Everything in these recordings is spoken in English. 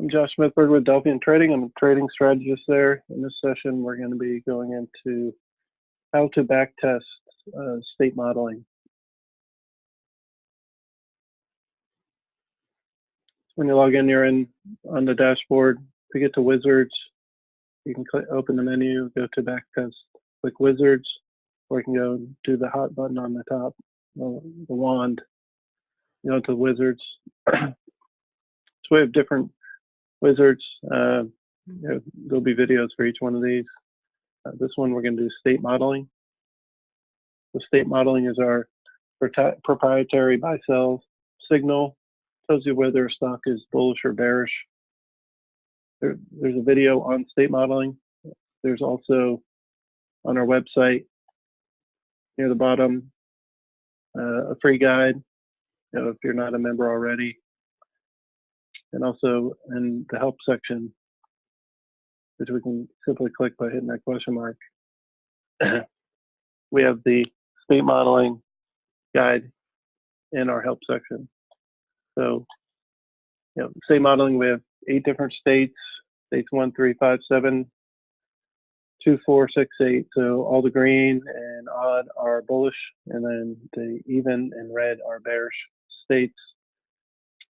I'm Josh Smithberg with Delphian Trading. I'm a trading strategist there. In this session, we're going to be going into how to backtest state modeling. When you log in, you're on the dashboard. To get to Wizards, you can open the menu, go to Backtest, click Wizards, or you can go do the hot button on the top, the wand. You go to Wizards. So we have different wizards. There'll be videos for each one of these. This one we're going to do state modeling. The state modeling is our proprietary buy-sell signal. Tells you whether a stock is bullish or bearish. There's a video on state modeling. There's also on our website near the bottom a free guide, if you're not a member already. And also in the help section, which we can simply click by hitting that question mark, we have the state modeling guide in our help section. So, state modeling, we have 8 different states, states 1, 3, 5, 7, 2, 4, 6, 8. So all the green and odd are bullish, and then the even and red are bearish states.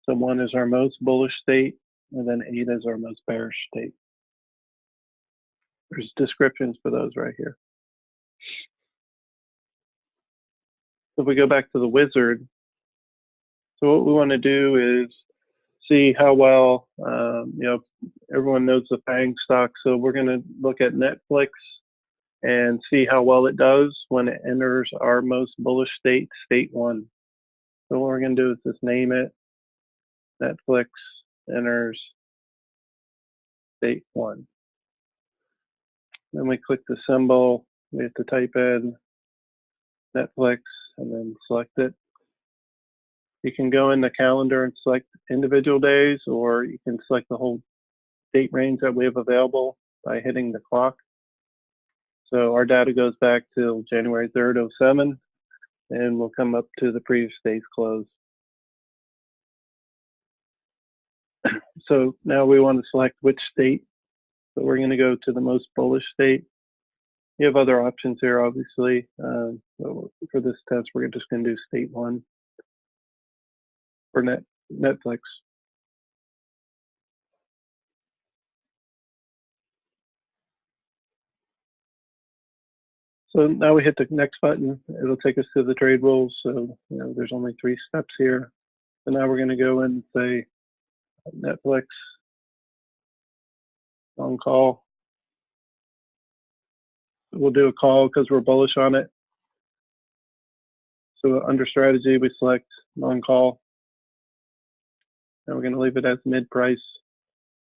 So 1 is our most bullish state, and then 8 is our most bearish state. There's descriptions for those right here. So if we go back to the wizard, so what we want to do is see how well, everyone knows the FANG stock. So we're going to look at Netflix and see how well it does when it enters our most bullish state, state 1. So what we're going to do is just name it. Netflix enters state 1. Then we click the symbol. We have to type in Netflix and then select it. You can go in the calendar and select individual days, or you can select the whole date range that we have available by hitting the clock. So our data goes back till January 3rd, 07, and we'll come up to the previous day's close. So now we want to select which state. So we're going to go to the most bullish state. You have other options here, obviously. For this test, we're just going to do state 1 for Netflix. So now we hit the next button. It'll take us to the trade rules. So there's only 3 steps here. So now we're going to go in and say Netflix on call. We'll do a call because we're bullish on it. So under strategy, we select non-call. And we're going to leave it as mid-price.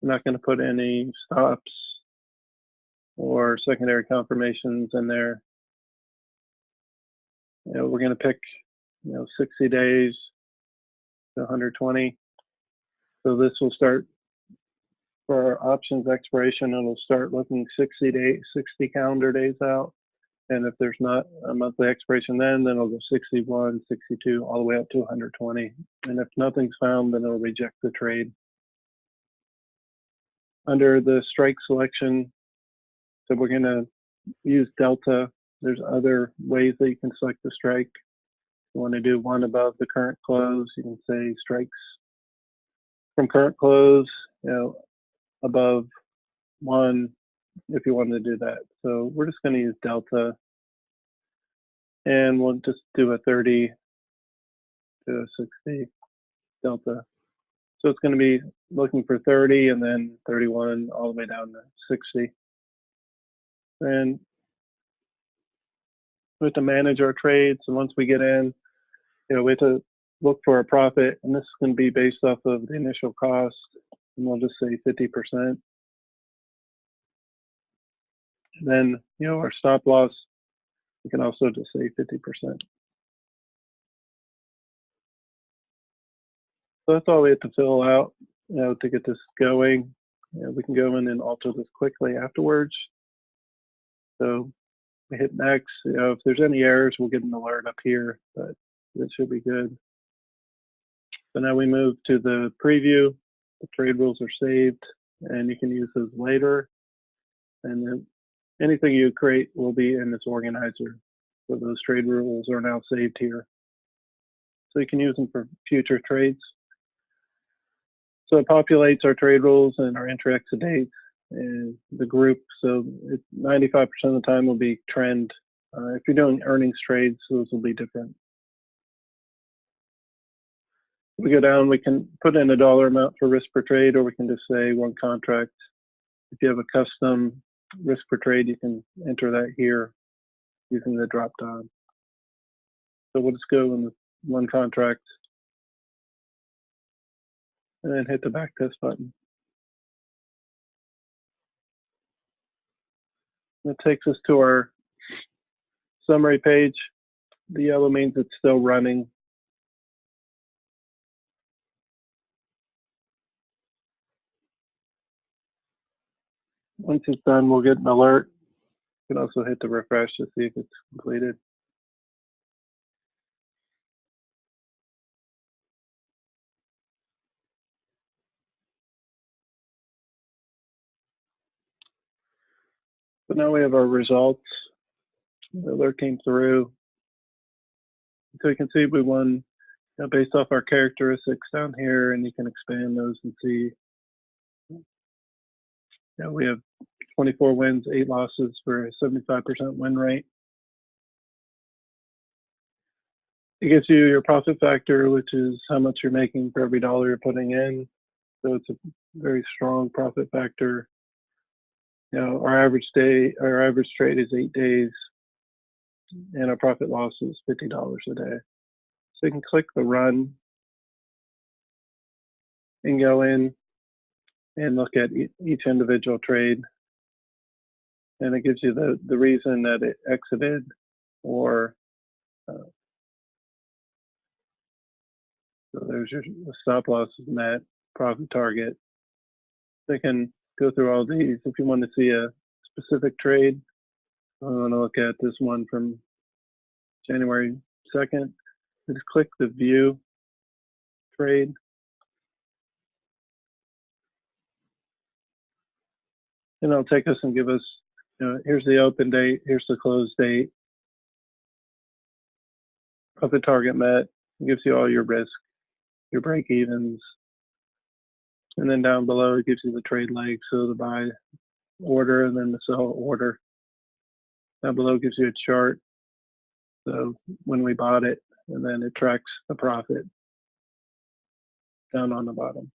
We're not going to put any stops or secondary confirmations in there. We're going to pick 60 days to 120. So this will start for our options expiration. It'll start looking 60 calendar days out. And if there's not a monthly expiration then it'll go 61, 62, all the way up to 120. And if nothing's found, then it'll reject the trade. Under the strike selection, so we're going to use delta. There's other ways that you can select the strike. If you want to do one above the current close, you can say strikes from current close, above 1, if you want to do that. So we're just going to use delta, and we'll just do a 30 to 60 delta. So it's going to be looking for 30 and then 31 all the way down to 60. And we have to manage our trades. And once we get in, we have to look for a profit, and this is going to be based off of the initial cost, and we'll just say 50%. And then, our stop loss, we can also just say 50%. So that's all we have to fill out, to get this going. We can go in and alter this quickly afterwards. So we hit next. If there's any errors, we'll get an alert up here, but it should be good. So now we move to the preview. The trade rules are saved, and you can use those later. And then anything you create will be in this organizer. So those trade rules are now saved here. So you can use them for future trades. So it populates our trade rules and our entry exit dates and the group. So 95% of the time will be trend. If you're doing earnings trades, those will be different. We go down, we can put in a dollar amount for risk per trade, or we can just say one contract. If you have a custom risk per trade, you can enter that here using the drop down. So we'll just go in the one contract and then hit the backtest button. That takes us to our summary page. The yellow means it's still running. Once it's done, we'll get an alert. You can also hit the refresh to see if it's completed. So now we have our results. The alert came through. So you can see we won based off our characteristics down here, and you can expand those and see. We have 24 wins, 8 losses for a 75% win rate. It gives you your profit factor, which is how much you're making for every dollar you're putting in. So it's a very strong profit factor. Our average trade is 8 days, and our profit loss is $50 a day. So you can click the run and go in and look at each individual trade. And it gives you the reason that it exited, or so there's your stop loss met, profit target. They can go through all these. If you want to see a specific trade, I want to look at this one from January 2nd. Just click the view trade. And it'll take us and give us, here's the open date, here's the close date, profit target met. It gives you all your risk, your break evens. And then down below, it gives you the trade leg, so the buy order and then the sell order. Down below gives you a chart. So when we bought it, and then it tracks the profit down on the bottom.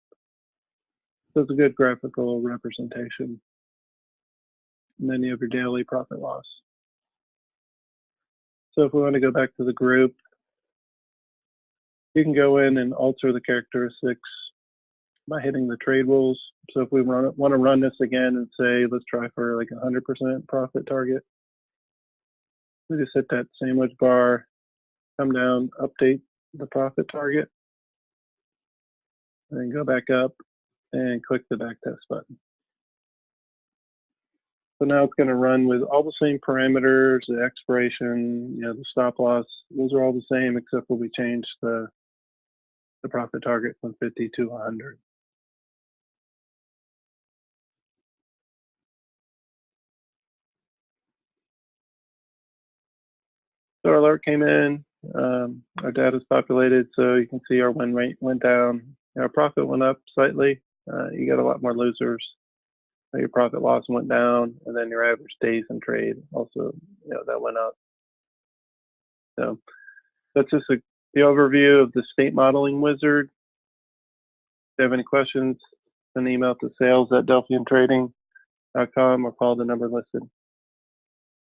So it's a good graphical representation. And then you have your daily profit loss. So if we want to go back to the group, you can go in and alter the characteristics by hitting the trade rules. So if we want to run this again and say, let's try for like 100% profit target, we just hit that sandwich bar, come down, update the profit target, and then go back up and click the backtest button. So now it's going to run with all the same parameters, the expiration, the stop loss. Those are all the same, except for we changed the profit target from 50 to 100. So our alert came in, our data is populated, so you can see our win rate went down. Our profit went up slightly. You got a lot more losers. Your profit loss went down, and then your average days in trade also, that went up. So that's just the overview of the state modeling wizard. If you have any questions, send an email to sales@delphiantrading.com or call the number listed.